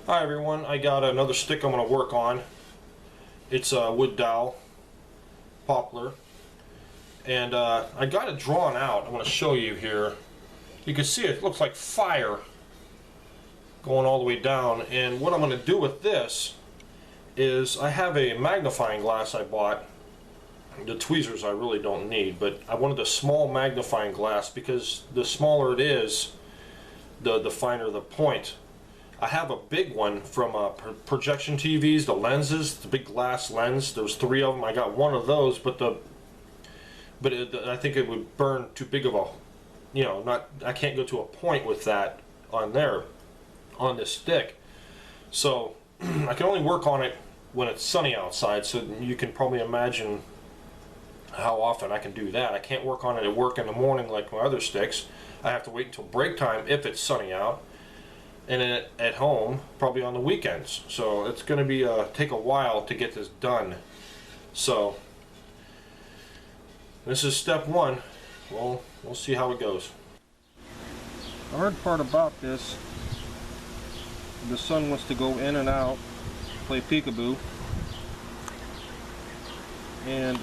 Hi everyone, I got another stick I'm going to work on. It's a wood dowel, poplar, and I got it drawn out. I'm going to show you here. You can see it looks like fire going all the way down, and what I'm going to do with this is I have a magnifying glass I bought. The tweezers I really don't need, but I wanted a small magnifying glass because the smaller it is, the finer the point. I have a big one from projection TVs, the lenses, the big glass lens. There's 3 of them. I got one of those, but I think it would burn too big of a, I can't go to a point with that on this stick. So I can only work on it when it's sunny outside. So you can probably imagine how often I can do that. I can't work on it at work in the morning like my other sticks. I have to wait until break time if it's sunny out. And then at home, probably on the weekends. So it's going to be take a while to get this done. So this is step 1. Well, we'll see how it goes. The hard part about this, the sun wants to go in and out, play peekaboo, and to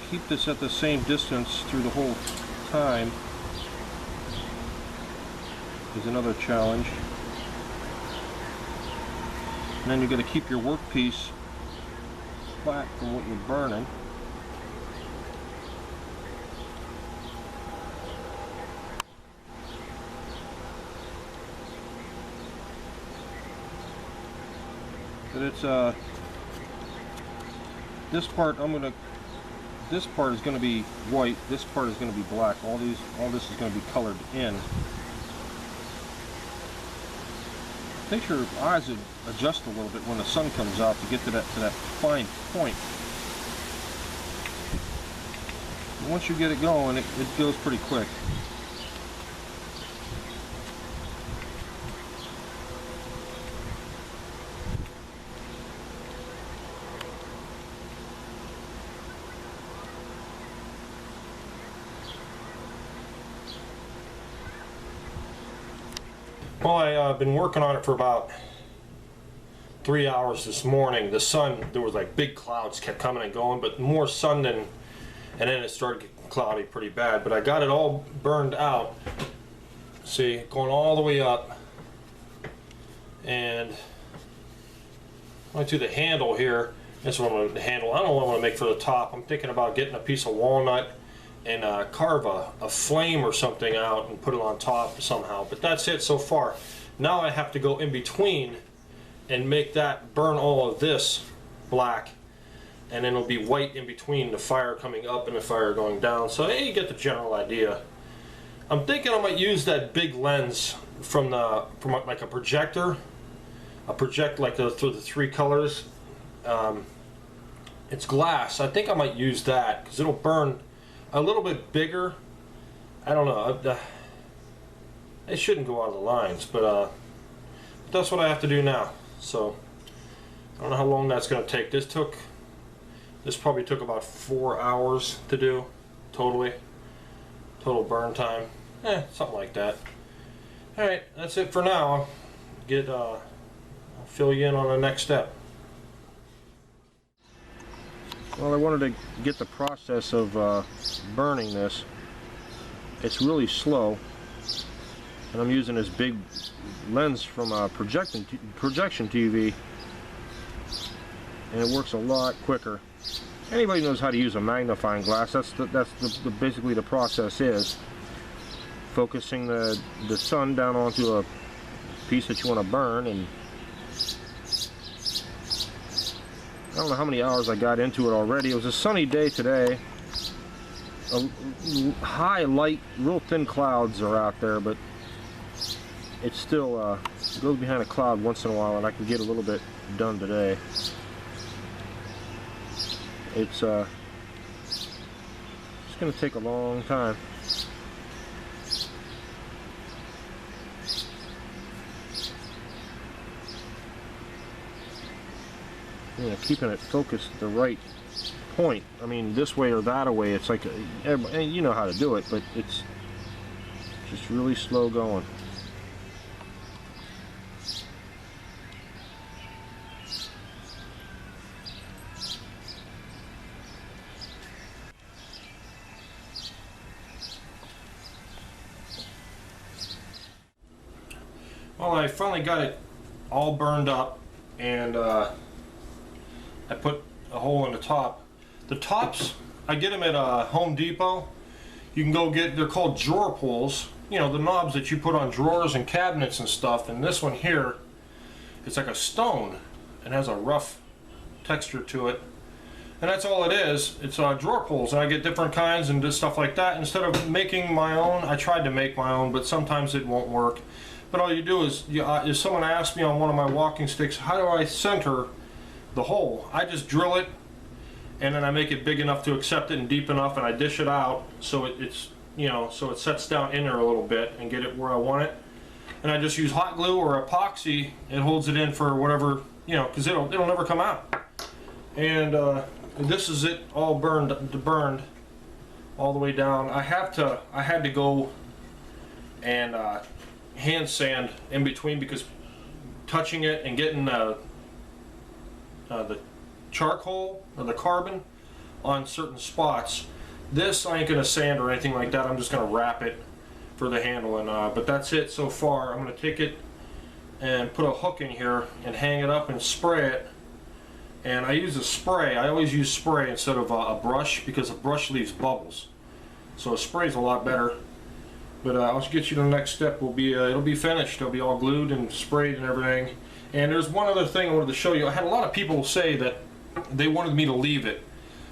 keep this at the same distance through the whole time is another challenge. And then you're going to keep your workpiece flat from what you're burning. But it's this part this part is going to be white. This part is going to be black. All this is going to be colored in. Make your eyes adjust a little bit when the sun comes out to get to that fine point. And once you get it going, it goes pretty quick. Well, I've been working on it for about 3 hours this morning. The sun, there was like big clouds kept coming and going, but more sun than, and then it started getting cloudy pretty bad. But I got it all burned out. See, going all the way up, and went to the handle here. That's what I'm going to handle. I don't know what I want to make for the top. I'm thinking about getting a piece of walnut and carve a flame or something out and put it on top somehow. But that's it so far. Now I have to go in between and make that burn all of this black, and then it'll be white in between the fire coming up and the fire going down. So hey, you get the general idea. I'm thinking I might use that big lens from like a projector. A project like through the 3 colors. It's glass. I think I might use that because it'll burn a little bit bigger. I don't know. It shouldn't go out of the lines, but that's what I have to do now. So I don't know how long that's going to take. This probably took about 4 hours to do totally. Total burn time, something like that. All right, that's it for now. I'll fill you in on the next step. Well, I wanted to get the process of burning this. It's really slow, and I'm using this big lens from a projection TV, and it works a lot quicker. Anybody knows how to use a magnifying glass. That's basically the process is focusing the sun down onto a piece that you want to burn, and I don't know how many hours I got into it already. It was a sunny day today. High light, real thin clouds are out there, but it's still it goes behind a cloud once in a while, and I can get a little bit done today. It's going to take a long time. Keeping it focused at the right point. I mean, this way or that way, it's like, you know how to do it, but it's just really slow going. Well, I finally got it all burned up, and I put a hole in the top. The tops, I get them at Home Depot. You can go get, they're called drawer pulls. You know, the knobs that you put on drawers and cabinets and stuff. And this one here, it's like a stone and has a rough texture to it. And that's all it is. It's drawer pulls, and I get different kinds and just stuff like that. Instead of making my own, I tried to make my own, but sometimes it won't work. But all you do is, if someone asks me on one of my walking sticks, how do I center the hole? I just drill it, and then I make it big enough to accept it and deep enough, and I dish it out so it's, you know, so it sets down in there a little bit and get it where I want it. And I just use hot glue or epoxy. It holds it in for whatever, you know, because it'll never come out. And this is it all burned all the way down. I had to go and hand sand in between, because touching it and getting the charcoal or the carbon on certain spots. This I ain't gonna sand or anything like that. I'm just gonna wrap it for the handle, and but that's it so far. I'm gonna take it and put a hook in here and hang it up and spray it. And I use a spray. I always use spray instead of a brush, because a brush leaves bubbles. So a spray is a lot better. But I'll get you to the next step. Will be it'll be finished. It'll be all glued and sprayed and everything. And there's one other thing I wanted to show you. I had a lot of people say that they wanted me to leave it.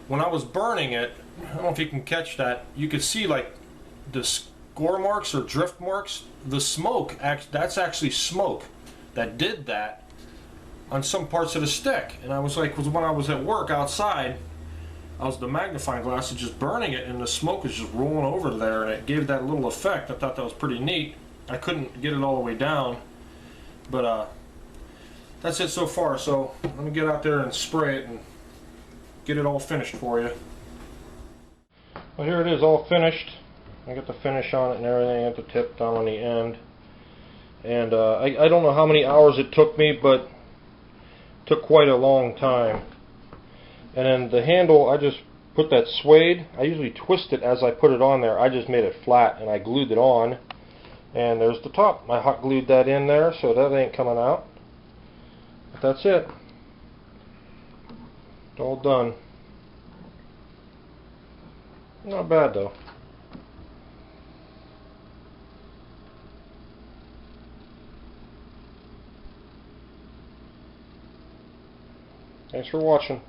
When I was burning it, I don't know if you can catch that. You could see like the score marks or drift marks. The smoke, that's actually smoke that did that on some parts of the stick. And I was like, when I was at work outside, the magnifying glass was just burning it, and the smoke was just rolling over there, and it gave that little effect. I thought that was pretty neat. I couldn't get it all the way down, but that's it so far. So let me get out there and spray it and get it all finished for you. Well, here it is, all finished. I got the finish on it and everything at the tip down on the end. And I don't know how many hours it took me, but it took quite a long time. And then the handle, I just put that suede. I usually twist it as I put it on there. I just made it flat and I glued it on. And there's the top. I hot glued that in there, so that ain't coming out. But that's it. It's all done. Not bad though. Thanks for watching.